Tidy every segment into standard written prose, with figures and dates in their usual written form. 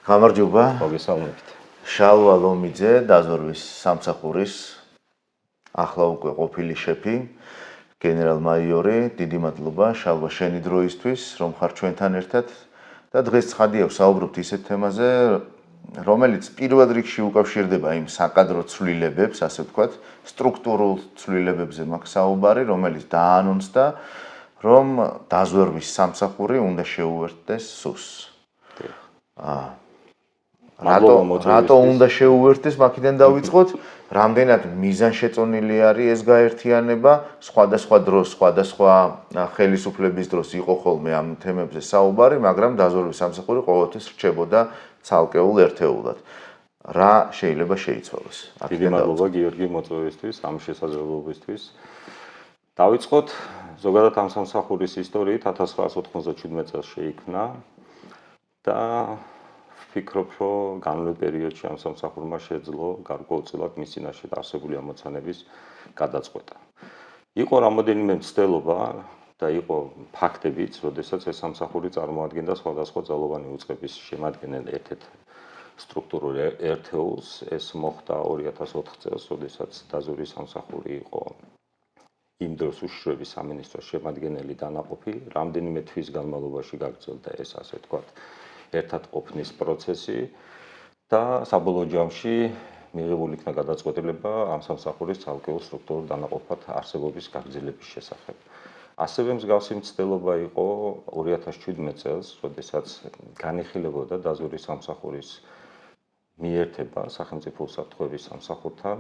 გამარჯობა. მოგესალმებით. შალვა ლომიძე, დაზვერვის სამსახურის ახლა უკვე ყოფილი შეფი, გენერალ-მაიორი. დიდი მადლობა შალვა შენი დროისთვის, რომ ხარ ჩვენთან ერთად და დღეს ცხადია ვსაუბრობთ ისეთ თემაზე, რომელიც პირველ რიგში უკავშირდება იმ საკადრო ცვლილებებს, ასე ვთქვათ, სტრუქტურულ ცვლილებებზე მაქვს საუბარი, რომელიც დაანონსდა, რომ დაზვერვის სამსახური უნდა შეუერთდეს SUS-ს. რატო უნდა შეუერთდეს, მაქედან დავიწყოთ, რამდენად მიზანშეწონილი არის ეს გაერთიანება, სხვადასხვა დროს, სხვადასხვა ხელისუფლების დროს იყო ხოლმე ამ თემებზე საუბარი, მაგრამ დაზვერვის სამსახური ყოველთვის რჩებოდა ცალკეულ ერთეულად. რა შეიძლება შეიცვალოს? დიდი მადლობა გიორგი მოწვევისთვის, ამ შესაძლებლობისთვის. დავიწყოთ ზოგადად ამ სამსახურის ისტორიით 1997 წელს შეიქმნა და ვფიქრობ, რომ განვლილ პერიოდში ამ სამსახურმა შეძლო გარკვეულწილად მის წინაშე არსებული ამოცანების გადაწყვეტა. იყო რამოდენიმე მცდელობა და იყო ფაქტებიც, როდესაც ეს სამსახური წარმოადგენდა სხვადასხვა ძალოვანი უწყების შემადგენელ ერთ-ერთ სტრუქტურულ ერთეულს. ეს მოხდა 2004 წელს, როდესაც დაზვერვის სამსახური იყო იმ დროს უშიშროების სამინისტროს შემადგენელი დანაყოფი. რამდენიმე თვის განმავლობაში გაგრძელდა ეს, ასე ვთქვათ, ერთად ყოფნის პროცესი და საბოლოო ჯამში მიღებული იქნა გადაწყვეტილება ამ სამსახურის ცალკეულ სტრუქტურულ დანაყოფად არსებობის გაგრძელების შესახებ. ასევე მსგავსი მცდელობა იყო 2017 წელს, როდესაც განიხილებოდა დაზვერვის სამსახურის მიერთება სახელმწიფო უსაფრთხოების სამსახურთან,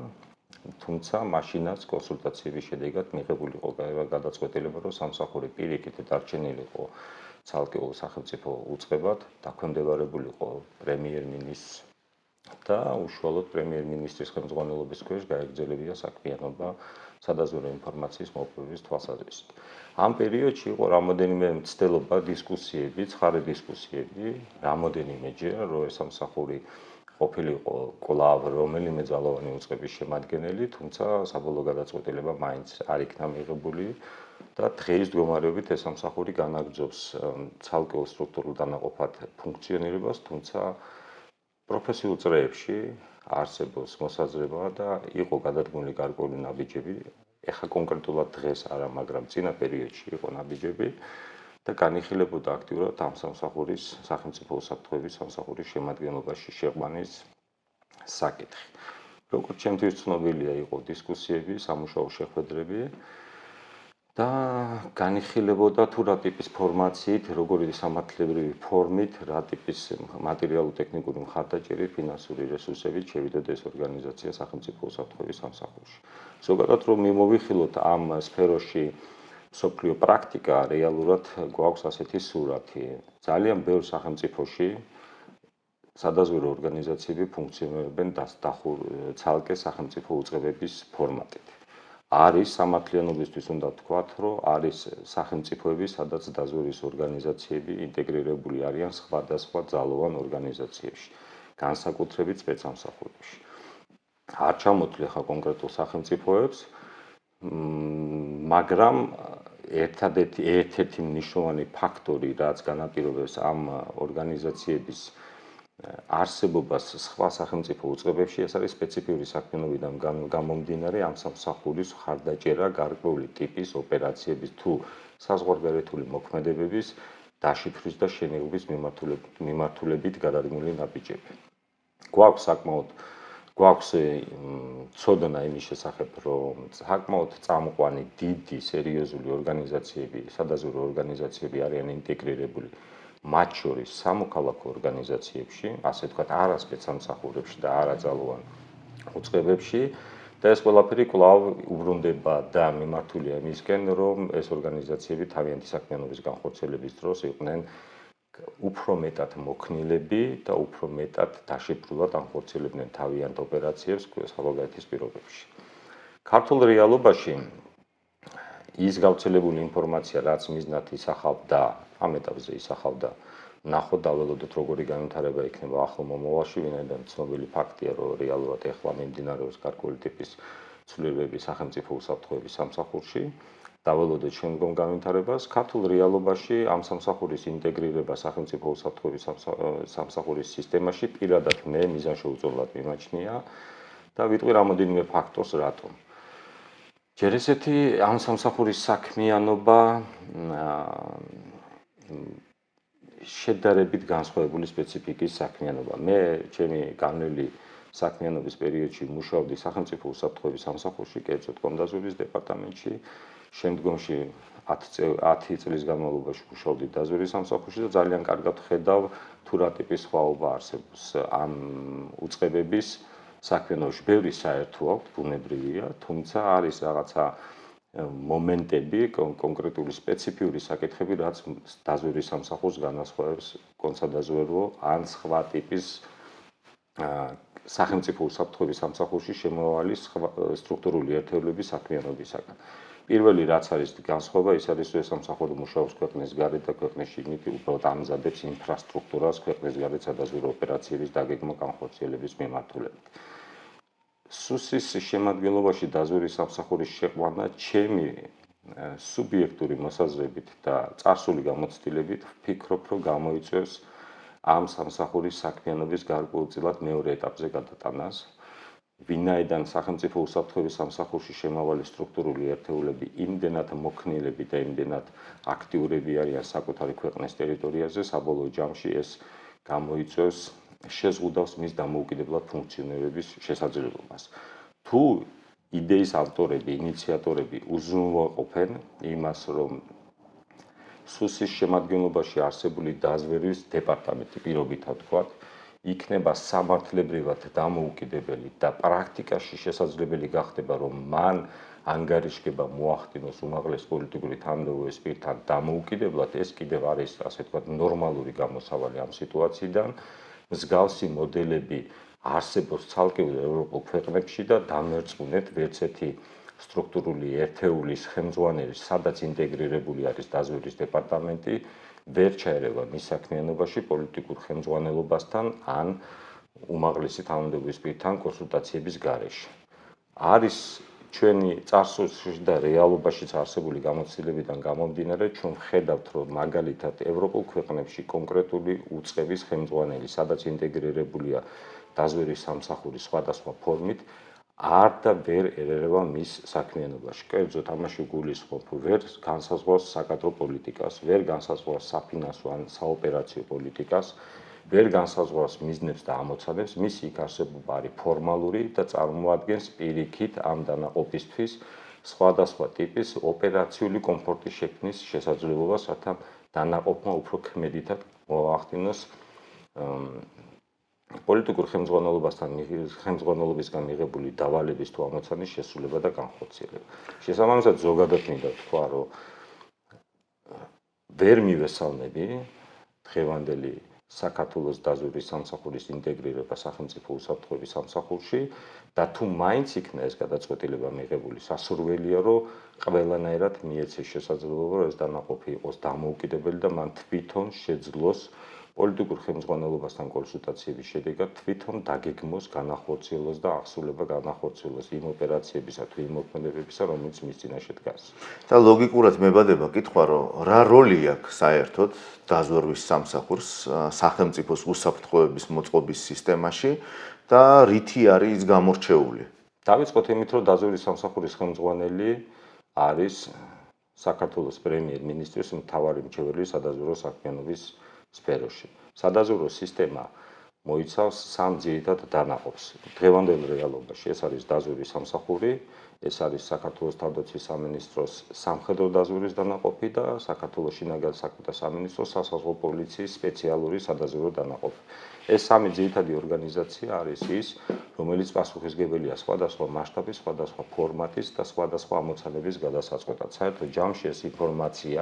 თუმცა მაშინაც კონსულტაციების შედეგად მიღებული იყო გადაწყვეტილება, რომ სამსახური პირიქით დარჩენილიყო ცალკეულ სახელმწიფო უწყებად, დაქვემდებარებულიყო პრემიერ-მინისტრს და უშუალოდ პრემიერ-მინისტრის ხელმძღვანელობის ქვეშ გაეგრძელებია საქმიანობა სადაზვერვო ინფორმაციის მოპოვების თვალსაზრისით. ამ პერიოდში იყო რამოდენიმე მცდელობა, დისკუსიები, ცხარე დისკუსიები, რამოდენიმეჯერ, რომ ეს სამსახური ყოფილიყო კვლავ რომელიმე ძალოვანი უწყების შემადგენელი, თუმცა საბოლოო გადაწყვეტილება მაინც არ იქნა მიღებული და დღეის მდგომარეობით ეს სამსახური განაგრძობს ცალკეულ სტრუქტურულ დანაყოფად ფუნქციონირებას, თუმცა პროფესიულ წრეებში არსებობს მოსაზრება და იყო გადადგმული გარკვეული ნაბიჯები, ეხლა კონკრეტულად დღეს არა, მაგრამ წინა პერიოდში იყო ნაბიჯები და განიხილებოდა აქტიურად ამ სამსახურის სახელმწიფო უსაფრთხოების სამსახურის შემადგენლობაში შეყვანის საკითხი. როგორც ჩემთვის ცნობილია, იყო დისკუსიები, სამუშაო შეხვედრები და განიხილებოდა თუ რა ტიპის ფორმაციით, როგორი სამართლებრივი ფორმით, რა ტიპის მატერიალურ-ტექნიკური მხარდაჭერით, ფინანსური რესურსებით შევიდოდა ეს ორგანიზაცია სახელმწიფო უსაფრთხოების სამსახურში. ზოგადად რომ მიმოვიხილოთ ამ სფეროში მსოფლიო პრაქტიკა, რეალურად გვაქვს ასეთი სურათი. ძალიან ბევრ სახელმწიფოში სადაზვერვო ორგანიზაციები ფუნქციონირებენ ცალკე სახელმწიფო უწყებების ფორმატით. არის სამართლიანობისთვის უნდა ვთქვათ, რომ არის სახელმწიფოები, სადაც დაზვერვის ორგანიზაციები ინტეგრირებული არიან სხვადასხვა ძალოვან ორგანიზაციებში, განსაკუთრებით სპეცსამსახურებში. არ ჩამოთვლი ახლა კონკრეტულ სახელმწიფოებს, მაგრამ ერთ-ერთი მნიშვნელოვანი ფაქტორი, რაც განაპირობებს ამ ორგანიზაციების არსებობას სხვა სახელმწიფო უწყებებში, ეს არის სპეციფიური საქმიანობიდან გამომდინარე ამ სამსახურის მხარდაჭერა გარკვეული ტიპის ოპერაციების თუ საზღვარგარეთული მოქმედებების დაშიფვრის და შენიღების მიმართულებით გადადგმული ნაბიჯები. გვაქვს ცოდნა იმის შესახებ, რომ საკმაოდ წამყვანი, დიდი, სერიოზული ორგანიზაციები, სადაზვერვო ორგანიზაციები არიან ინტეგრირებული მათ შორის სამოქალაქო ორგანიზაციებში, ასე ვთქვათ, არა სპეცსამსახურებში და არა ძალოვან უწყებებში და ეს ყველაფერი კვლავ უბრუნდება და მიმართულია იმისკენ, რომ ეს ორგანიზაციები თავიანთი საქმიანობის განხორციელების დროს იყვნენ უფრო მეტად მოქნილები და უფრო მეტად დაშიფრულად განხორციელებდნენ თავიანთ ოპერაციებს საზღვარგარეთის პირობებში. ქართულ რეალობაში ის გავრცელებული ინფორმაცია, რაც მიზნად ისახავდა, ამ ეტაპზე ისახავდა, ნახოთ დაველოდოთ როგორი განვითარება იქნება ახლო მომავალში, ვინაიდან ცნობილი ფაქტია, რომ რეალურად ეხლა მიმდინარეობს გარკვეული ტიპის ცვლილებები სახელმწიფო უსაფრთხოების სამსახურში დაველოდოთ შემდგომ განვითარებას. ქართულ რეალობაში ამ სამსახურის ინტეგრირება სახელმწიფო უსაფრთხოების სამსახურის სისტემაში პირადად მე მიზანშეუწოვნლად მიმაჩნია და ვიტყვი რამოდენიმე ფაქტორს რატომ. ჯერ ესეთი ამ სამსახურის საქმიანობა შედარებით განსხვავებული სპეციფიკის საქმიანობა. მე ჩემი განვლილი საქმიანობის პერიოდში მუშაობდი სახელმწიფო უსაფრთხოების სამსახურში, კერძოდ კომდაზვერვის დეპარტამენტში. შემდგომში 10 წლის განმავლობაში მუშაობდი დაზვერვის სამსახურში და ძალიან კარგად ხედავ თუ რა ტიპის სხვაობა არსებობს ამ უწყებების საქმიანობაში. ბევრი საერთო აქვს, ბუნებრივია, თუმცა არის რაღაცა მომენტები, კონკრეტული სპეციფიური საკითხები, რაც დაზვერვის სამსახურს განასხვავებს კონცადაზვერო ან სხვა ტიპის სახელმწიფო უსაფრთხოების სამსახურში შემავალი სტრუქტურული ერთეულების საქმიანობისაგან. პირველი რაც არის განსხვავება, ის არის რომ სამსახური მუშაობს ქვეყნის გარეთ და ქვეყნის შიგნით უბრალოდ ამზადებს ინფრასტრუქტურას ქვეყნის გარეთ სადაზვერვო ოპერაციების დაგეგმა განხორციელების მიმართულებით. სუსის შემადგენლობაში დაზვერვის სამსახურის შეყვანა ჩემი სუბიექტური მოსაზრებით და წარსული გამოცდილებით ვფიქრობ, რომ გამოიწვევს ამ სამსახურის საქმიანობის გარკვეულწილად მეორე ეტაპზე გადატანას. ვინაიდან სახელმწიფო უსაფრთხოების სამსახურში შემავალი სტრუქტურული ერთეულები იმდენად მოქნილები და იმდენად აქტიურები არიან საკუთარი ქვეყნის ტერიტორიაზე, საბოლოო ჯამში ეს გამოიწვევს შეზღუდავს მის დამოუკიდებლად ფუნქციონირების შესაძლებლობას. თუ იდეის ავტორები, ინიციატორები უზრუნველყოფენ იმას, რომ სუსის შემადგენლობაში არსებული დაზვერვის დეპარტამენტი პირობითად ვთქვათ, იქნება სამართლებრივად დამოუკიდებელი და პრაქტიკაში შესაძლებელი გახდება, რომ მან ანგარიშგება მოახდინოს უმაღლეს პოლიტიკური თანამდებობის პირთან დამოუკიდებლად, ეს კიდევ არის, ასე ვთქვათ, ნორმალური გამოსავალი ამ სიტუაციიდან. მსგავსი მოდელები არსებობს ცალკეულ ევროპულ ქვეყნებში და დამერწმუნეთ ვერც ერთი სტრუქტურული ერთეულის ხელმძღვანელი, სადაც ინტეგრირებული არის დაზვერვის დეპარტამენტი, ვერ ჩაერევა მის საქმიანობაში პოლიტიკურ ხელმძღვანელობასთან ან უმაღლესი თანამდებობის პირთან კონსულტაციების გარეშე. არის ჩვენი წარსულში და რეალობაშიც არსებული გამოცდილებიდან გამომდინარე, ჩვენ ვხედავთ, რომ მაგალითად ევროპულ ქვეყნებში კონკრეტული უწყების ხელმძღვანელი, სადაც ინტეგრირებულია დაზვერვის სამსახური სხვადასხვა ფორმით, არ და ვერ ერევა მის საქმიანობაში. კერძოდ ამაში გულისხმობ ვერ განსაზღვრავს საკადრო პოლიტიკას, ვერ განსაზღვრავს საფინანსო ან საოპერაციო პოლიტიკას, ვერ განსაზღვრავს მიზნებს და ამოცანებს, მისი იქ არსებობა არის ფორმალური და წარმოადგენს პირიქით ამ დანაყოფისთვის სხვადასხვა ტიპის ოპერაციული კომფორტის შექმნის შესაძლებლობას, რათა დანაყოფმა უფრო ქმედითად მოახდინოს პოლიტიკურ ხელმძღვანელობისგან მიღებული დავალების თუ ამოცანის შესრულება და განხორციელება. შესაბამისად, ზოგადად მინდა ვთქვა, რომ ვერ მივესალმები დღევანდელი საქართველოს დაზვერვის სამსახურის ინტეგრირება სახელმწიფო უსაფრთხოების სამსახურში და თუ მაინც იქნა ეს გადაწყვეტილება მიღებული, სასურველია, რომ ყველანაირად მიეცეს შესაძლებლობა, რომ ეს დანაყოფი იყოს დამოუკიდებელი და მან თვითონ შეძლოს პოლიტიკურ ხელმძღვანელობასთან კონსულტაციების შედეგად თვითონ დაგეგმოს, განახორციელოს და აღსრულება განახორციელოს იმ ოპერაციებისა თუ იმ მოქმედებებისა, რომელიც მის წინაშე დგას. და ლოგიკურად მებადება კითხვა, რომ რა როლი აქვს საერთოდ დაზვერვის სამსახურს სახელმწიფოს უსაფრთხოების მოწყობის სისტემაში და რითი არის ის გამორჩეული? დავიწყოთ იმით, რომ დაზვერვის სამსახურის ხელმძღვანელი არის საქართველოს პრემიერ-მინისტრის მთავარი მრჩეველი სადაზვერვო საქმიანობის სფეროში. სადაზვერვო სისტემა მოიცავს სამ ძირითად დანაყოფს. დღევანდელ რეალობაში ეს არის დაზვერვის სამსახური, ეს არის საქართველოს თავდაცვის სამინისტროს სამხედრო დაზვერვის დანაყოფი და საქართველოს შინაგან საქმეთა სამინისტროს სასაზღვრო პოლიციის სპეციალური სადაზვერვო დანაყოფი. ეს სამი ძირითადი ორგანიზაცია არის ის, რომელიც პასუხისმგებელია სხვადასხვა მასშტაბის, სხვადასხვა ფორმატის და სხვადასხვა ამოცანების გადასაწყვეტად. საერთო ჯამში ეს ინფორმაცია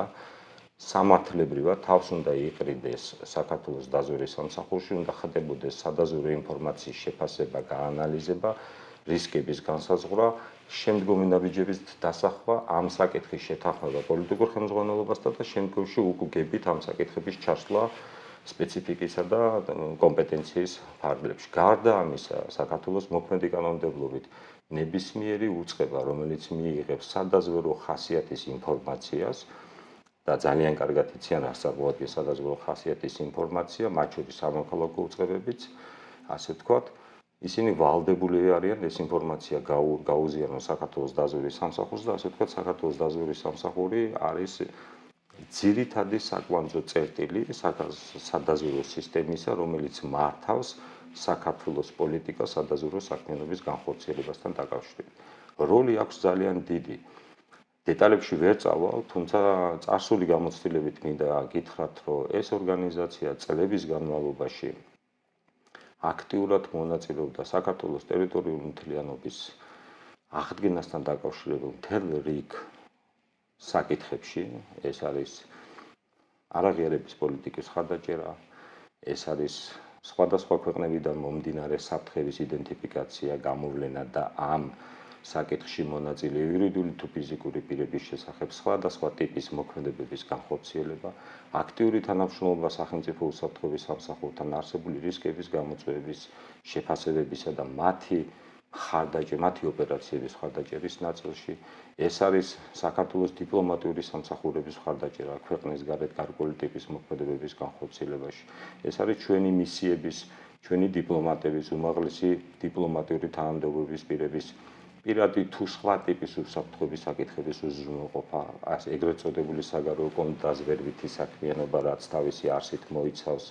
სამართლებრივად თავს უნდა იყრიდეს საქართველოს დაზვერვის სამსახურში, უნდა ხდებოდეს სადაზვერვო ინფორმაციის შეფასება, გაანალიზება, რისკების განსაზღვრა, შემდგომი ნაბიჯების დასახვა, ამ საკითხის შეთანხმება პოლიტიკურ ხელმძღვანელობასთან და შემდგომში უკუგებით ამ საკითხების ჩასვლა სპეციფიკისა და კომპეტენციის ფარგლებში. გარდა ამისა, საქართველოს მოქმედი კანონმდებლობით ნებისმიერი უწყება, რომელიც მიიღებს სადაზვერო ხასიათის ინფორმაციას და ძალიან კარგად იციან, რას წარმოადგენს სადაზვერო ხასიათის ინფორმაცია, მათ შორის სამოქალაქო უწყებებიც, ასე ვთქვათ, ისინი ვალდებული არიან ეს ინფორმაცია გაუზიარონ საქართველოს დაზვერვის სამსახურს და ასე ვთქვათ, საქართველოს დაზვერვის სამსახური არის ძირითადი საკვანძო წერტილი სადაზვერვო სისტემისა, რომელიც მართავს საქართველოს პოლიტიკას სადაზვერვო საქმიანობის განხორციელებასთან დაკავშირებით. როლი აქვს ძალიან დიდი. დეტალებში ვერ წავალ, თუმცა წარსული გამოცდილებით მინდა გითხრათ, რომ ეს ორგანიზაცია წლების განმავლობაში აქტიურად მონაწილეობდა საქართველოს ტერიტორიული მთლიანობის აღდგენასთან დაკავშირებულ მთელ რიგ საკითხებში. ეს არის არაღიარების პოლიტიკის ხარდაჭერა, ეს არის სხვადასხვა ქვეყნებიდან მომდინარე საფრთხების იდენტიფიკაცია, გამოვლენა და ამ საკითხში მონაწილე იურიდიული თუ ფიზიკური პირების შესახებ სხვადასხვა ტიპის მოქმედებების განხორციელება, აქტიური თანამშრომლობა სახელმწიფო უსაფრთხოების სამსახურთან არსებული რისკების გამოწვევების, შეფასებებისა და მათი ოპერაციების ხარდაჭერის ნაწილში. ეს არის საქართველოს დიპლომატიური სამსახურების ხარდაჭერა ქვეყნის გარეთ გარკვეული ტიპის მოქმედებების განხორციელებაში. ეს არის ჩვენი მისიების, ჩვენი დიპლომატების, უმაღლესი დიპლომატიური თანამდებობის პირების პირადი თუ სხვა ტიპის უსაფრთხოების საკითხების უზრუნველყოფა, ეგრეთ წოდებული საგარეო კონტრდაზვერვითი საქმიანობა, რაც თავისი არსით მოიცავს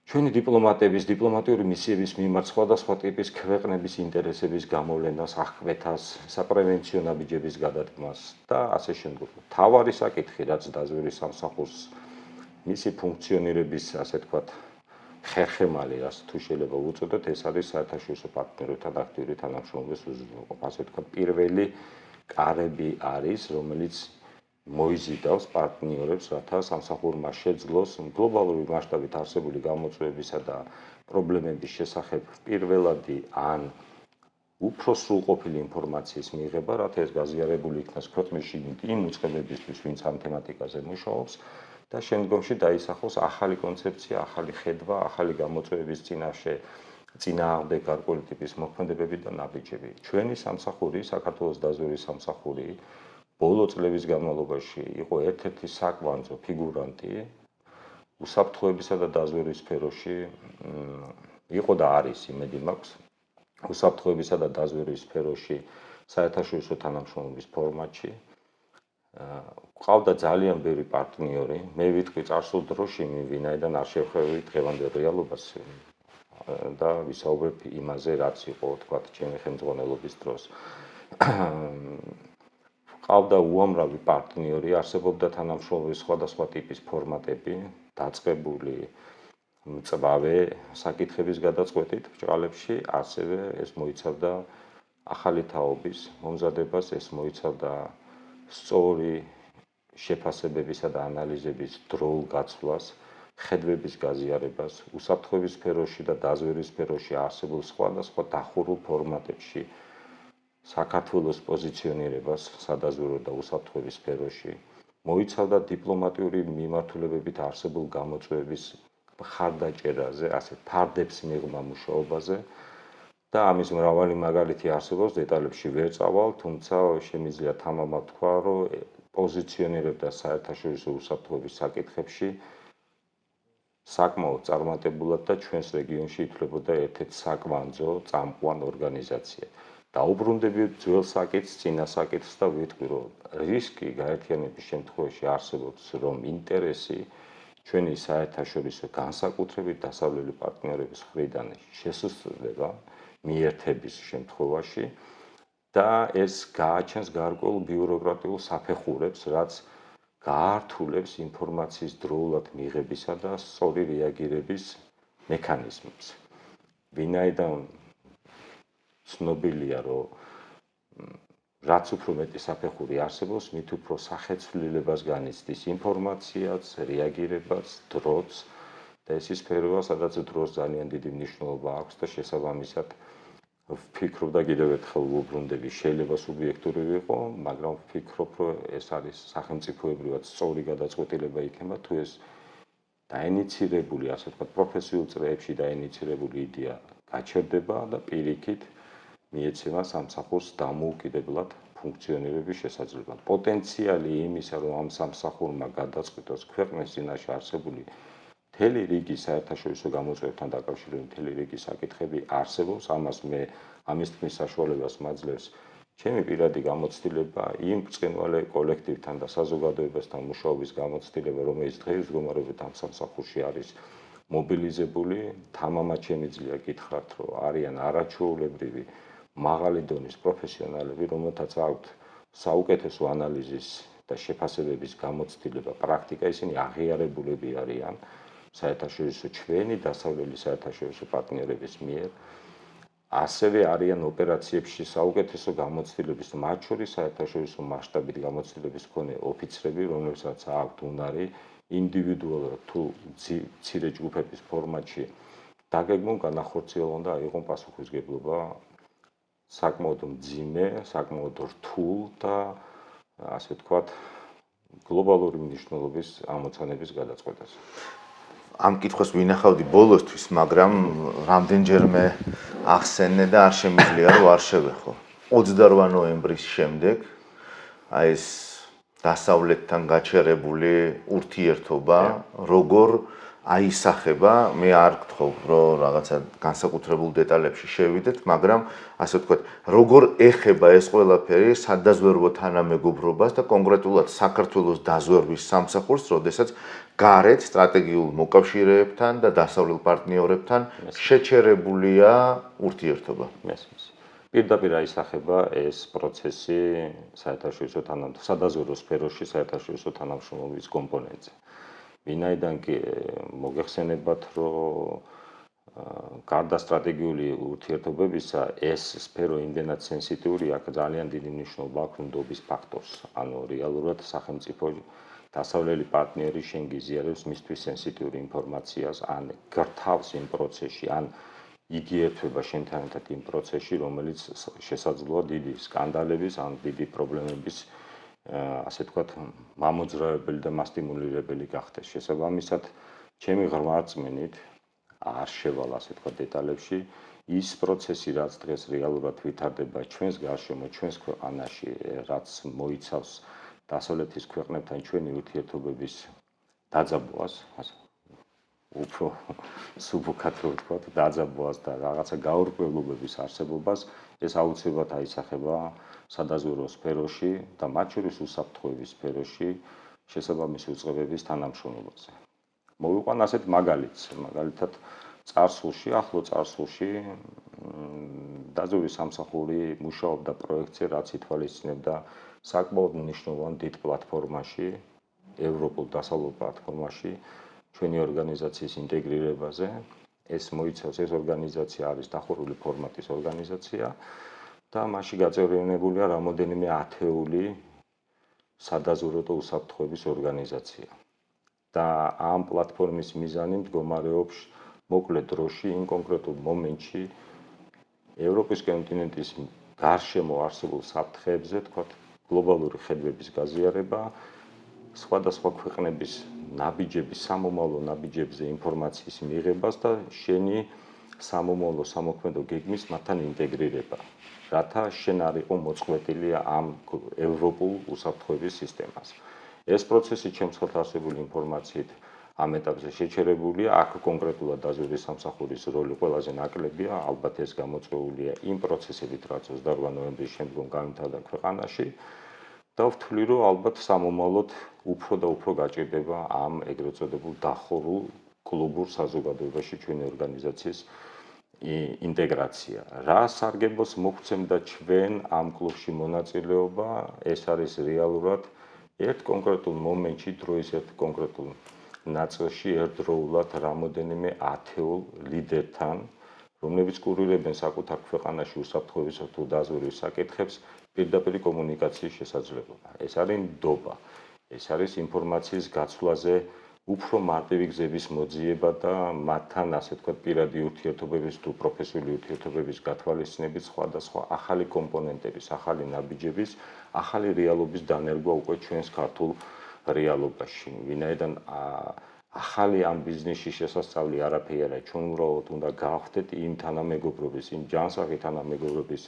ჩვენი დიპლომატების, დიპლომატიური მისიების მიმართ სხვადასხვა ტიპის ქვეყნების ინტერესების გამოვლენას, აღკვეთას, საპრევენციო ნაბიჯების გადადგმას და ასე შემდგომ. თავარი საკითხი, რაც დაზვერვის სამსახურს მისი ფუნქციონირების, ასე ვთქვათ, ხერხემალი, რაც თუ შეიძლება უწოდოთ, ეს არის საერთაშორისო პარტნიორებთან აქტიური თანამშრომლობის უზრუნველყოფა. ასე ვთქვათ, პირველი კარები არის, რომელიც მოიზიდავს პარტნიორებს, რათა სამსახურმა შეძლოს გლობალური მასშტაბით არსებული გამოწვევებისა და პრობლემების შესახებ პირველადი ან უფრო სრულყოფილი ინფორმაციის მიღება, რათა ეს გაზიარებული იქნას ქვეყნის შიგნით იმ უწყებებისთვის, ვინც ამ თემატიკაზე მუშაობს და შემდგომში დაისახოს ახალი კონცეფცია, ახალი ხედვა, ახალი გამოწვევების წინააღმდეგ გარკვეული ტიპის მოქმედებები და ნაბიჯები. ჩვენი სამსახური, საქართველოს დაზვერვის სამსახური ბოლო წლების განმავლობაში იყო ერთ-ერთი საკვანძო ფიგურანტი უსაფრთხოებისა და დაზვერვის სფეროში, იყო და არის, იმედი მაქვს, უსაფრთხოებისა და დაზვერვის სფეროში საერთაშორისო თანამშრომლობის ფორმატში. ყავდა ძალიან ბევრი პარტნიორი, მე ვიტყვი წარსულ დროში, ვინაიდან არ შევხვევი დღევანდელ რეალობას და ვისაუბრებ იმაზე, რაც იყო, თქვათ, ჩემი ხელმძღვანელობის დროს. ყავდა უამრავი პარტნიორი, არსებობდა თანამშრომლობის სხვადასხვა ტიპის ფორმატები, დაწყებული მწვავე საკითხების გადაწყვეტით ბჭყალებში, ასევე ეს მოიცავდა ახალი თაობის მომზადებას, ეს მოიცავდა სწორი შეფასებებისა და ანალიზების დროულ გაცვლას, ხედვების გაზიარებას, უსაფრთხოების სფეროში და დაზვერვის სფეროში არსებულ სხვადასხვა დახურულ ფორმატებში საქართველოს პოზიციონირებას სადაზვერვო და უსაფრთხოების სფეროში, მოიცავდა დიპლომატიური მიმართულებებით არსებულ გამოწვევების ხარდაჭერაზე, ასე ფარდებს მიღმა მუშაობაზე და ამის მრავალი მაგალითი არსებობს, დეტალებში ვერ წავალ, თუმცა შემიძლია თამამად თქვა, რომ პოზიციონირებდა საერთაშორისო უსაფრთხოების საკითხებში საკმაოდ წარმატებულად და ჩვენს რეგიონში ითვლებოდა ერთ-ერთ საკვანძო წამყვან ორგანიზაციად. დაუბრუნდები ძველ საკითხს, წინა საკითხს და ვიტყვი, რომ რისკი გაერთიანების შემთხვევაში არსებობს, რომ ინტერესი ჩვენი საერთაშორისო განსაკუთრებით დასავლელი პარტნიორების მხრიდან შესუსტდება მიერთების შემთხვევაში და ეს გააჩენს გარკვეულ ბიუროკრატიულ საფეხურებს, რაც გაართულებს ინფორმაციის დროულად მიღებისა და სწორი რეაგირების მექანიზმებს. ვინაიდან ცნობილია, რომ რაც უფრო მეტი საფეხური არსებობს, მით უფრო სახეცვლილებას განიცდის ინფორმაციაც, რეაგირებას, დროც და ეს ის სფეროა, სადაც დროს ძალიან დიდი მნიშვნელობა აქვს და შესაბამისად ვფიქრობ და კიდევ ერთხელ ვუბრუნდები, შეიძლება სუბიექტური ვიყო, მაგრამ ვფიქრობ, რომ ეს არის სახელმწიფოებრივად სწორი გადაწყვეტილება იქნება, თუ ეს დაინიცირებული, ასე ვთქვათ, პროფესიულ წრეებში დაინიცირებული იდეა გაჩერდება და პირიქით მიეცემა სამსახურს დამოუკიდებლად ფუნქციონირების შესაძლებლობა. პოტენციალი იმისა, რომ ამ სამსახურმა გადაწყვიტოს ქვეყნის წინაშე არსებული მთელი რიგი საერთაშორისო გამოწვევებთან დაკავშირებული მთელი რიგი საკითხები არსებობს, ამას მე ამის თქმის საშუალებას მაძლევს ჩემი პირადი გამოცდილება იმ ბრწყინვალე კოლექტივთან და საზოგადოებასთან მუშაობის გამოცდილება, რომელიც დღეის მდგომარეობით ამ სამსახურში არის მობილიზებული, თამამად შემიძლია გითხრათ, რომ არიან არაჩვეულებრივი მაღალი დონის პროფესიონალები, რომელთაც აქვთ საუკეთესო ანალიზის და შეფასებების გამოცდილება, პრაქტიკა, ისინი აღიარებულები არიან საერთაშორისო ჩვენი დასავლელი საერთაშორისო პარტნიორების მიერ. ასევე არიან ოპერაციებში საუკეთესო გამოცდილების, მათ შორის საერთაშორისო მასშტაბით გამოცდილების მქონე ოფიცრები, რომლებსაც აქვთ უნარი ინდივიდუალურად თუ მცირე ჯგუფების ფორმატში დაგეგმონ, განახორციელონ და აიღონ პასუხისმგებლობა საკმაოდ მძიმე, საკმაოდ რთულ და ასე ვთქვათ, გლობალური მნიშვნელობის ამოცანების გადაწყვეტას. ამ კითხვას ვინახავდი ბოლოსთვის, მაგრამ რამდენჯერმე ახსენე და არ შემიძლია რომ არ შევეხო. 28 ნოემბრის შემდეგ აი ეს დასავლეთთან გაჩერებული ურთიერთობა როგორ აისახება, მე არ გთხოვ, რომ რაღაცა განსაკუთრებულ დეტალებში შევიდეთ, მაგრამ ასე ვთქვათ, როგორ ეხება ეს ყველაფერი სადაზვერვო თანამეგობრობას და კონკრეტულად საქართველოს დაზვერვის სამსახურს, როდესაც გარეთ სტრატეგიულ მოკავშირეებთან და დასავლელ პარტნიორებთან შეჩერებულია ურთიერთობა. მესმის. პირდაპირ აისახება ეს პროცესი საერთაშორისო სადაზვერვო სფეროში საერთაშორისო თანამშრომლობის კომპონენტზე. ვინაიდან კი მოგეხსენებათ, რომ გარდა სტრატეგიული ურთიერთობებისა, ეს სფერო იმდენად სენსიტიურია, აქ ძალიან დიდი მნიშვნელობა აქვს ნდობის ფაქტორს. ანუ რეალურად სახელმწიფო დასავლელი პარტნიორი შენ გიზიარებს მისთვის სენსიტიური ინფორმაციას, ან გრთავს იმ პროცესში, ან იგი ერთვება შენთან ერთად იმ პროცესში, რომელიც შესაძლოა დიდი სკანდალების, ან დიდი პრობლემების ასე ვთქვათ, მამოძრავებელი და მასტიმულირებელი გახდეს. შესაბამისად, ჩემი ღრმა რწმენით არ შევალ ასე ვთქვათ დეტალებში, ის პროცესი, რაც დღეს რეალურად ვითარდება ჩვენს გარშემო, ჩვენს ქვეყანაში, რაც მოიცავს დასავლეთის ქვეყნებთან ჩვენი ურთიერთობების დაძაბვას, უფრო სუბუქად რო ვთქვათ, დაძაბვას და რაღაცა გაურკვევლობების არსებობას, ეს აუცილებლად აისახება სადაზვერვო სფეროში და მათ შორის უსაფრთხოების სფეროში შესაბამისი უწყებების თანამშრომლობაზე. მოვიყვან ასეთ მაგალითს, მაგალითად წარსულში, ახლო წარსულში დაზვერვის სამსახური მუშაობდა პროექტზე, რაც ითვალისწინებდა საკმაოდ მნიშვნელოვან დიდ პლატფორმაში, ევროპულ დასავლურ პლატფორმაში ჩვენი ორგანიზაციის ინტეგრირებაზე. ეს მოიცავს, ეს ორგანიზაცია არის დახურული ფორმატის ორგანიზაცია და მასში გაწევრიანებულია რამოდენიმე ათეული სადაზვერვო და უსაფრთხოების ორგანიზაცია. და ამ პლატფორმის მიზანი მდგომარეობს მოკლე დროში, იმ კონკრეტულ მომენტში ევროპის კონტინენტის გარშემო არსებულ საფრთხეებზე, თქვათ, გლობალური ხედვების გაზიარება, სხვადასხვა ქვეყნების ნაბიჯების, სამომავლო ნაბიჯებზე ინფორმაციის მიღებას და შენი სამომავლო სამოქმედო გეგმის მათთან ინტეგრირება, რათა შენ არ იყო მოწყვეტილი ამ ევროპულ უსაფრთხოების სისტემას. ეს პროცესი ჩემს ხელთ არსებული ინფორმაციით ამ ეტაპზე შეჩერებულია, აქ კონკრეტულად დაზვერვის სამსახურის როლი ყველაზე ნაკლებია, ალბათ ეს გამოწვეულია იმ პროცესებით, რაც 28 ნოემბრის შემდგომ გამართulda ქვეყანაში. და ვთვლი, რომ ალბათ სამომავლოდ უფრო და უფრო გაჭირდება ამ ეგრეთ წოდებულ დახურულ კლუბურ საზოგადოებაში ჩვენი ორგანიზაციის ინტეგრაცია. რა სარგებლოს მოგვცემდა ჩვენ ამ კლუბში მონაწილეობა, ეს არის რეალურად ერთ კონკრეტულ მომენტში, დროის ერთ კონკრეტულ ნაწილში ერთდროულად რამოდენიმე ათეულ ლიდერთან, რომლებიც კურირებენ საკუთარ ქვეყანაში უსაფრთხოებისა თუ დაზვერვის საკითხებს, პირდაპირ კომუნიკაციის შესაძლებლობა. ეს არის ნდობა. ეს არის ინფორმაციის გაცვლაზე უფრო მარტივი გზების მოძიება და მათთან, ასე ვთქვათ, პირადი ურთიერთობების თუ პროფესიული ურთიერთობების გათვალისწინებით სხვადასხვა ახალი კომპონენტების, ახალი ნაბიჯების, ახალი რეალობის დანერგვა უკვე ჩვენს ქართულ რეალობაში. ვინაიდან ახალი ამ ბიზნესში შესასწავლი არაფერი არა, ჩვენ უბრალოდ უნდა გავხდეთ იმ თანამეგობრობის, იმ ჯანსაღი თანამეგობრობის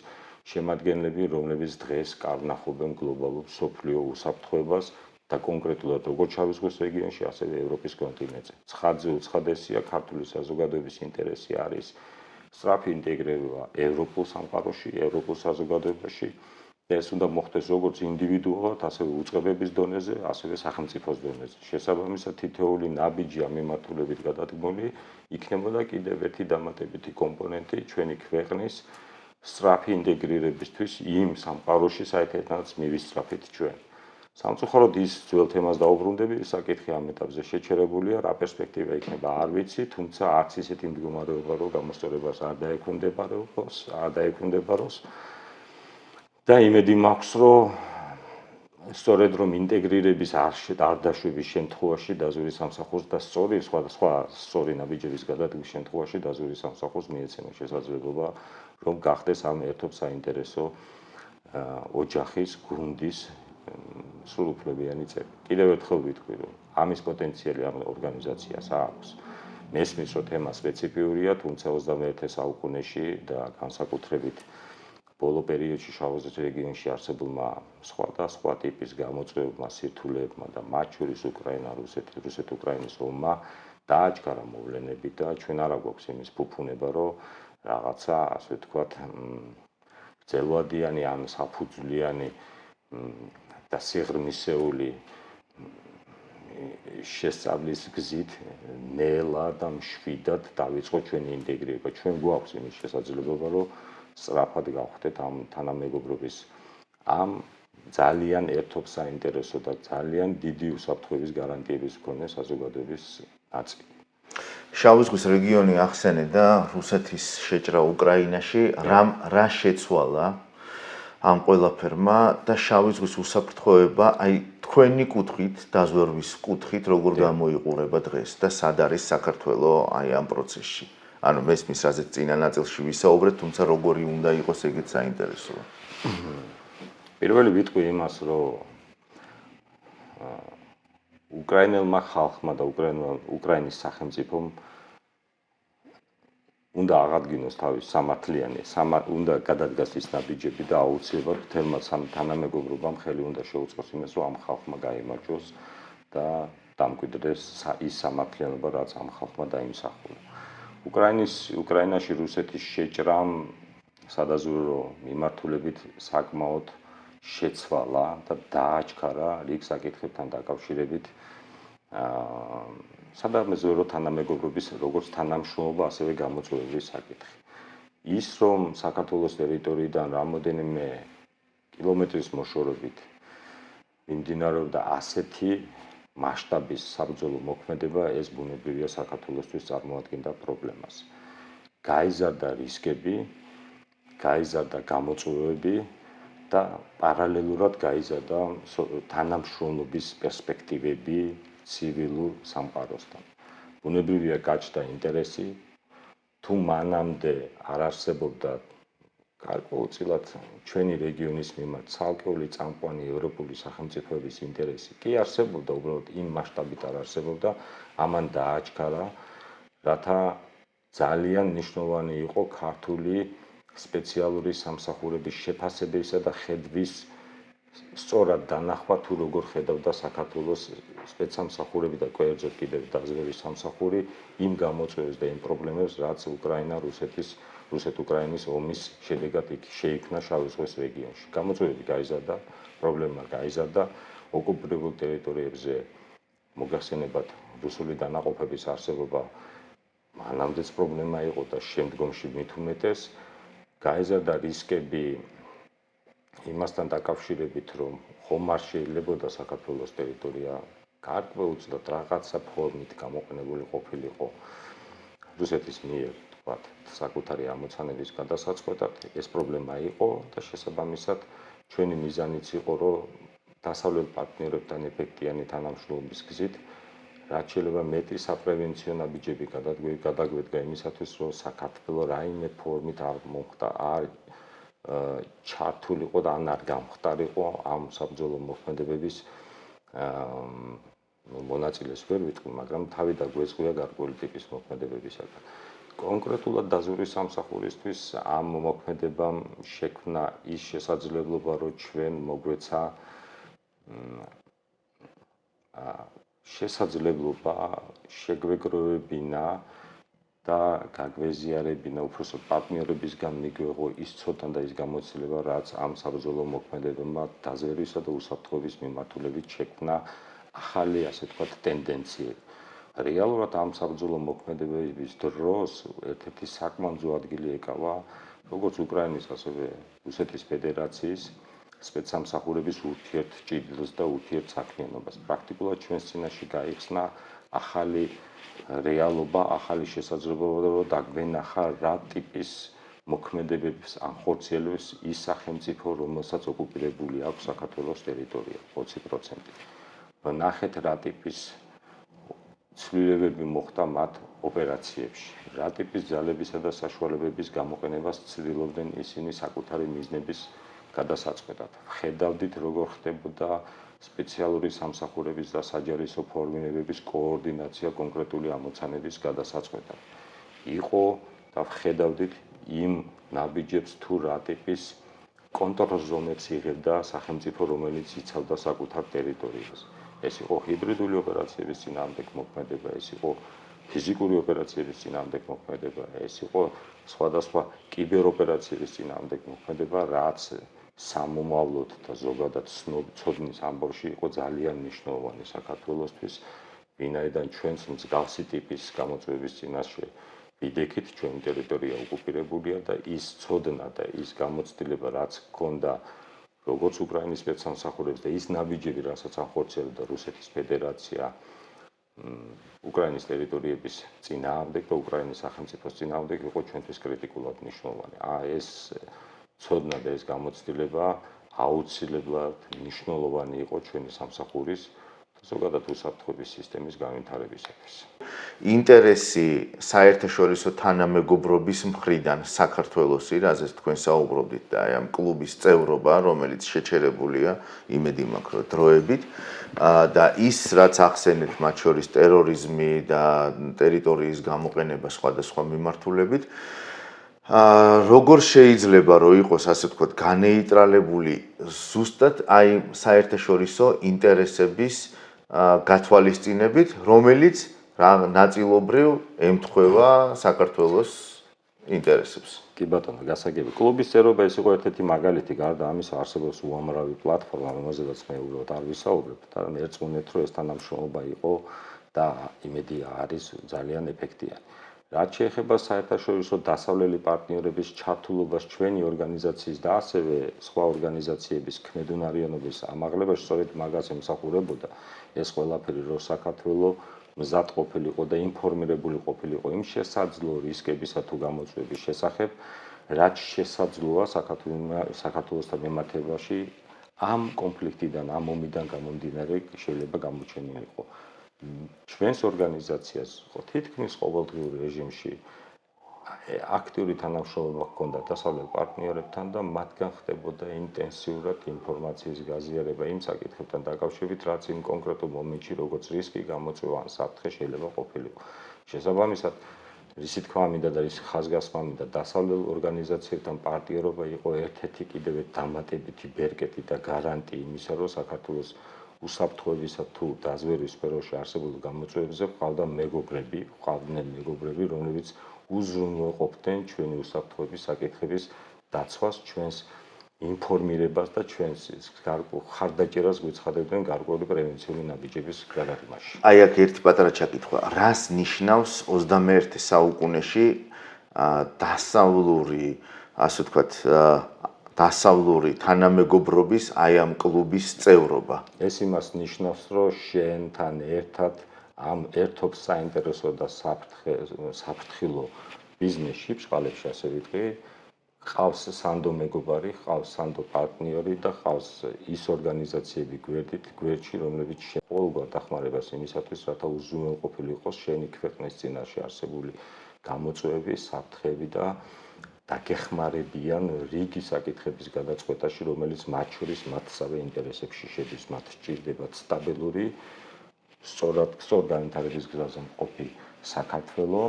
შემადგენლები, რომლებიც დღეს კარნახობენ გლობალურ მსოფლიო უსაფრთხოებას და კონკრეტულად როგორც შავი ზღვის რეგიონში, ასევე ევროპის კონტინენტზე. ცხადზე უცხადესია, ქართული საზოგადოების ინტერესი არის სწრაფი ინტეგრირება ევროპულ სამყაროში, ევროპულ საზოგადოებაში. ეს უნდა მოხდეს როგორც ინდივიდუალურად, ასევე უწყებების დონეზე, ასევე სახელმწიფოს დონეზე. შესაბამისად, თითოეული ნაბიჯი ამ მიმართულებით გადადგმული იქნებოდა კიდევ ერთი დამატებითი კომპონენტი ჩვენი ქვეყნის სწრაფი ინტეგრირებისთვის იმ სამყაროში, საერთოდაც მივისწრაფით ჩვენ. სამწუხაროდ ის ძველ თემას დაუბრუნდები, საკითხი ამ ეტაპზე შეჩერებულია, რა პერსპექტივა იქნება არ ვიცი, თუმცა არც ისეთი მდგომარეობა, რომ გამოსწორებას არ დაექვემდებაროს. და იმედი მაქვს, რომ სწორედ რომ ინტეგრირების არ დაშვების შემთხვევაში დაზვერვის სამსახურს და სხვა სწორი ნაბიჯების გადადგმის შემთხვევაში დაზვერვის სამსახურს მიეცემა შესაძლებლობა, რომ გახდეს ამ ერთობ საინტერესო ოჯახის გუნდის სრულუფლებიანი წევრი. კიდევ ერთხელ ვიტყვი, რომ ამის პოტენციალი ამ ორგანიზაციას აქვს. მესმის, რომ თემა სპეციფიურია, თუმცა 21 საუკუნეში და განსაკუთრებით ბოლო პერიოდში შავ ზღვის რეგიონში არსებულმა სხვადასხვა ტიპის გამოწვევებმა, სირთულეებმა და მათ შორის რუსეთ-უკრაინის ომმა დააჩქარა მოვლენები და ჩვენ არა გვაქვს იმის ფუფუნება, რომ რაღაცა, ასე ვთქვათ, ძელვადიანი ან საფუძვლიანი და სიღრმისეული შესწავლის გზით ნელა და მშვიდად დავიწყოთ ჩვენი ინტეგრირება. ჩვენ გვაქვს იმის შესაძლებლობა, რომ სწრაფად გავხდეთ ამ თანამეგობრობის ამ ძალიან ერთობ საინტერესო და ძალიან დიდი უსაფრთხოების გარანტიების მქონე საზოგადოების ნაწილი. შავი ზღვის რეგიონი ახსენე და რუსეთის შეჭრა უკრაინაში რა შეცვალა ამ ყველაფერმა და შავი ზღვის უსაფრთხოება, აი თქვენი კუთხით, დაზვერვის კუთხით, როგორ გამოიყურება დღეს და სად არის საქართველო აი ამ პროცესში? ანუ მესმის რაზეც წინა ნაწილში ვისაუბრეთ, თუმცა როგორი უნდა იყოს ეგეც საინტერესოა. პირველი ვიტყვი იმას, რომ უკრაინელმა ხალხმა და უკრაინის სახელმწიფომ უნდა აღადგინოს თავის სამართლიანი, უნდა გადადგას ის ნაბიჯები და აუცილებლად მთელმა თანამეგობრობამ ხელი უნდა შეუწყოს იმას, რომ ამ ხალხმა გაიმარჯვოს და დამკვიდრდეს ის სამართლიანობა, რაც ამ ხალხმა დაიმსახურა. უკრაინაში რუსეთის შეჭრამ სადაზვერვო მიმართულებით საკმაოდ შეცვალა და დააჩქარა რიგ საკითხებთან დაკავშირებით სადაზვერვო თანამეგობრობის როგორც თანამშრომლობა, ასევე გამოწვევების საკითხი. ის რომ საქართველოს ტერიტორიიდან რამოდენიმე კილომეტრის მოშორებით მიმდინარეობდა ასეთი მასშტაბის საბრძოლო მოქმედება, ეს ბუნებრივია საქართველოსთვის წარმოადგენდა პრობლემას. გაიზარდა რისკები, გაიზარდა გამოწვევები და პარალელურად გაიზარდა თანამშრომლობის პერსპექტივები ცივილურ სამყაროსთან. ბუნებრივია გაჩნდა ინტერესი, თუ მანამდე არ არსებობდა გარკვეულწილად ჩვენი რეგიონის მიმართ ცალკეული წამყვანი ევროპული სახელმწიფოების ინტერესი კი არსებობდა, უბრალოდ იმ მასშტაბით არ არსებობდა, ამან დააჩქარა, რათა ძალიან მნიშვნელოვანი იყო ქართული სპეციალური სამსახურების შეფასებისა და ხედვის სწორად დანახვა, თუ როგორ ხედავდა საქართველოს სპეცსამსახურები და კერძოდ კიდევ დაზვერვის სამსახური იმ გამოწვევებს და იმ პრობლემებს, რაც რუსეთ-უკრაინის ომის შედეგად შეიქმნა შავი ზღვის რეგიონში. გამოწვევები გაიზარდა, პრობლემა გაიზარდა, ოკუპირებულ ტერიტორიებზე მოგახსენებათ რუსული დანაყოფების არსებობა მანამდეც პრობლემა იყო და შემდგომში მით უმეტეს. გაიზარდა რისკები იმასთან დაკავშირებით, რომ ხომ არ შეიძლებოდა საქართველოს ტერიტორია გარკვეულწილად რაღაცა ფორმით გამოყენებული ყოფილიყო რუსეთის მიერ, თქვათ, საკუთარი ამოცანების გადასაწყვეტად. ეს პრობლემა იყო და შესაბამისად ჩვენი მიზანიც იყო, რომ დასავლელ პარტნიორებთან ეფექტიანი თანამშრომლობის გზით რაც შეიძლება მეტი საპრევენციო ნაბიჯები გადაგვედგა იმისათვის, რომ საქართველო რაიმე ფორმით არ მომხდა, არ ჩართულიყო და ან არ გამხდარიყო ამ საბრძოლო მოქმედებების მონაწილეს ვერ ვიტყვი, მაგრამ თავი დაგვეწყვია გარკვეული ტიპის მოქმედებებისაგან. კონკრეტულად დაზვერვის სამსახურისთვის ამ მოქმედებამ შექმნა ის შესაძლებლობა, რომ ჩვენ მოგვეცა შესაძლებლობა შეგვეგროვებინა და გაგვეზიარებინა უпроსტოდ პარტნიორებისგან მიგვეღო ის ცოდნა და ის გამოცდილება, რაც ამ საბრძოლო მოქმედებებმა დაზვერვისა და უსაფრთხოების მიმართულებით შექმნა ახალი, ასე ვთქვათ, ტენდენციები. რეალურად ამ საბრძოლო მოქმედებების დროს ერთ-ერთი საკმაოდ ადგილი ეკავა როგორც უკრაინის, ასევე რუსეთის ფედერაციის სპეცსამსახურების ურთიერთჭიდლს და ურთიერთსაქმიანობას. პრაქტიკულად ჩვენს წინაშე გაიხსნა ახალი რეალობა, ახალი შესაძლებლობა, რომ დაგვენახა რა ტიპის მოქმედებებს ანხორციელებს ის სახელმწიფო, რომელსაც ოკუპირებული აქვს საქართველოს ტერიტორია 20%. ვნახეთ რა ტიპის ცვლილებები მოხდა მათ ოპერაციებში, რა ტიპის ძალებისა და საშუალებების გამოყენებას ცდილობდნენ ისინი საკუთარი მიზნების გადასაწყვეტად. ხედავდით, როგორ ხდებოდა სპეციალური სამსახურების და საჯარისო ფორმირებების კოორდინაცია კონკრეტული ამოცანების გადასაწყვეტად. იყო და ხედავდით იმ ნაბიჯებს თუ რა ტიპის კონტრზონებს იღებდა სახელმწიფო, რომელიც იცავდა საკუთარ ტერიტორიას. ეს იყო ჰიბრიდული ოპერაციების წინააღმდეგ მოქმედება, ეს იყო ფიზიკური ოპერაციების წინააღმდეგ მოქმედება, ეს იყო სხვადასხვა კიბეროპერაციების წინააღმდეგ მოქმედება, რაც სამომავლოდ და ზოგადად ცოდნის ამბავში იყო ძალიან მნიშვნელოვანი საქართველოსთვის, ვინაიდან ჩვენს მსგავსი ტიპის გამოწვევების წინაშე ვიდექით, ჩვენი ტერიტორია ოკუპირებულია და ის ცოდნა და ის გამოცდილება, რაც ჰქონდა როგორც უკრაინის სპეცსამსახურებს და ის ნაბიჯები, რასაც ახორციელებდა რუსეთის ფედერაცია უკრაინის ტერიტორიების წინააღმდეგ და უკრაინის სახელმწიფოს წინააღმდეგ, იყო ჩვენთვის კრიტიკულად მნიშვნელოვანი. ეს ცოდნა და ეს გამოცდილება აუცილებლად მნიშვნელოვანი იყო ჩვენი სამსახურის ზოგადად უსაფრთხოების სისტემის განვითარებისათვის. ინტერესი საერთაშორისო თანამეგობრობის მხრიდან საქართველოსი, რაზეც თქვენ საუბრობდით და აი ამ კლუბის წევრობა, რომელიც შეჩერებულია, იმედი მაქვს, რომ დროებით და ის, რაც ახსენეთ, მათ შორის ტერორიზმი და ტერიტორიის გამოყენება სხვადასხვა მიმართულებით, როგორ შეიძლება რომ იყოს, ასე ვთქვათ, განეიტრალებული ზუსტად აი საერთაშორისო ინტერესების გათვალისწინებით, რომელიც ნაწილობრივ ემთხვევა საქართველოს ინტერესებს. კი ბატონო, გასაგები. კლუბის წევრობა ეს იყო ერთ-ერთი მაგალითი, გარდა ამისა არსებობს უამრავი პლატფორმა, რომელზედაც მე უბრალოდ არ ვისაუბრებ, და ერწყმუნეთ, რომ ეს თანამშრომლობა იყო და იმედია არის ძალიან ეფექტიანი. რაც შეეხება საერთაშორისო დასავლელი პარტნიორების ჩართულობას ჩვენი ორგანიზაციის და ასევე სხვა ორგანიზაციების ქმედუნარიანობის ამაღლებაში, სწორედ მაგას ემსახურებოდა ეს ყველაფერი, რომ საქართველო მზად ყოფილიყო და ინფორმირებული ყოფილიყო იმ შესაძლო რისკებისა თუ გამოწვევების შესახებ, რაც შესაძლოა საქართველოსთან მიმართებაში ამ კონფლიქტიდან, ამ ომიდან გამომდინარე შეიძლება გამოჩენილიყო. ჩვენს ორგანიზაციას თითქმის ყოველდღიურ რეჟიმში აქტიური თანამშრომლობა ჰქონდა დასავლელ პარტნიორებთან და მათგან ხდებოდა ინტენსიურად ინფორმაციის გაზიარება იმ საკითხებთან დაკავშირებით, რაც იმ კონკრეტულ მომენტში როგორც რისკი გამოწვევა ან საფრთხე შეიძლება ყოფილიყო. შესაბამისად, რისი თქმა მინდა და რისი ხაზგასმა მინდა, დასავლელ ორგანიზაციებთან პარტნიორობა იყო ერთ-ერთი კიდევ დამატებითი ბერკეტი და გარანტი იმისა, რომ საქართველოს უსაფრთხოებისა თუ დაზვერვის სფეროში არსებულ გამოწვევებზე ჰყავდნენ მეგობრები, რომლებიც უზრუნველყოფდნენ ჩვენი უსაფრთხოების საკითხების დაცვას, ჩვენს ინფორმირებას და ჩვენს ხარდაჭერას გვეცხადებდნენ გარკვეული პრევენციული ნაბიჯების გადადგმაში. აი აქ ერთი პატარა ჩაკითხვა. რას ნიშნავს 21 საუკუნეში დასავლური, ასე ვთქვათ, დასავლური თანამეგობრობის აი ამ კლუბის წევრობა? ეს იმას ნიშნავს, რომ შენთან ერთად ამ ერთობ საინტერესო და საფრთხილო ბიზნესში, ბშყალებში ასე ვიტყვი, ყავს სანდო მეგობარი, ყავს სანდო პარტნიორი და ყავს ის ორგანიზაციები გვერდში, რომლებიც ყოველგვარ დახმარებას იმისათვის, რათა უზრუნველყოფილი იყოს შენი ქვეყნის წინაშე არსებული გამოწვევები, საფრთხეები და დაგეხმარებიან რიგი საკითხების გადაწყვეტაში, რომელიც მათ შორის მათსავე ინტერესებში შედის. მათ სჭირდებათ სტაბილური სწორ განვითარების გზაზე მყოფი საქართველო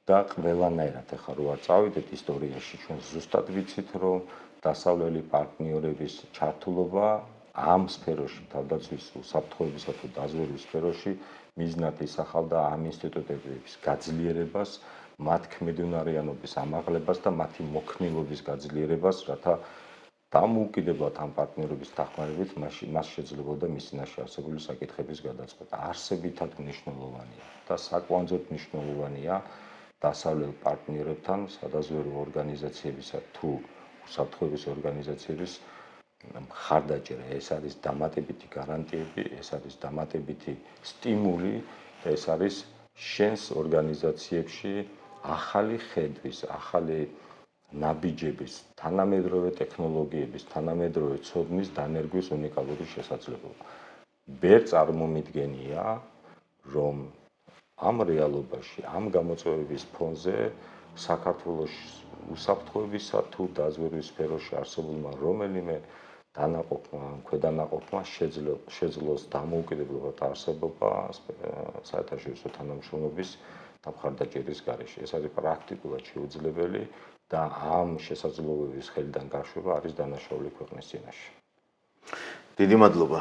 და ყველანაირად ახლა რო არ წავიდეთ ისტორიაში ჩვენ ზუსტად ვიცით რომ დასავლელი პარტნიორების ჩართულობა ამ სფეროში თავდაცვის უსაფრთხოებისა თუ დაზვერვის სფეროში მიზნად ისახავდა ამ ინსტიტუტების გაძლიერებას, მათ ქმედუნარიანობის ამაღლებას და მათი მოქნილობის გაძლიერებას, რათა დამოუკიდებლად ამ პარტნიორების დახმარებით მას შეძლებოდა მისი ნაშრომი არსებული საკითხების გადაწყვეტა. არსებითად მნიშვნელოვანია და საკვანძოდ მნიშვნელოვანია დასავლელ პარტნიორებთან სადაზვერვო ორგანიზაციებისა თუ უსაფრთხოების ორგანიზაციების მხარდაჭერა. ეს არის დამატებითი გარანტიები, ეს არის დამატებითი სტიმული და ეს არის შენს ორგანიზაციებში ახალი ხედვის, ახალი ნაბიჯების, თანამედროვე ტექნოლოგიების, თანამედროვე ცოდნის დანერგვის უნიკალური შესაძლებლობა. ვერ წარმომიდგენია, რომ ამ რეალობაში, ამ გამოწვევების ფონზე საქართველოს უსაფრთხოებისა თუ დაზვერვის სფეროში არსებულმა რომელიმე დანაყოფმა, ქვედანაყოფმა შეძლოს დამოუკიდებლად არსებობა საერთაშორისო თანამშრომლობის და მხარდაჭერის გარეშე. ეს არის პრაქტიკულად შეუძლებელი და ამ შესაძლებლობების ხელიდან გაშვება არის დანაშაული ქვეყნის წინაშე. დიდი მადლობა.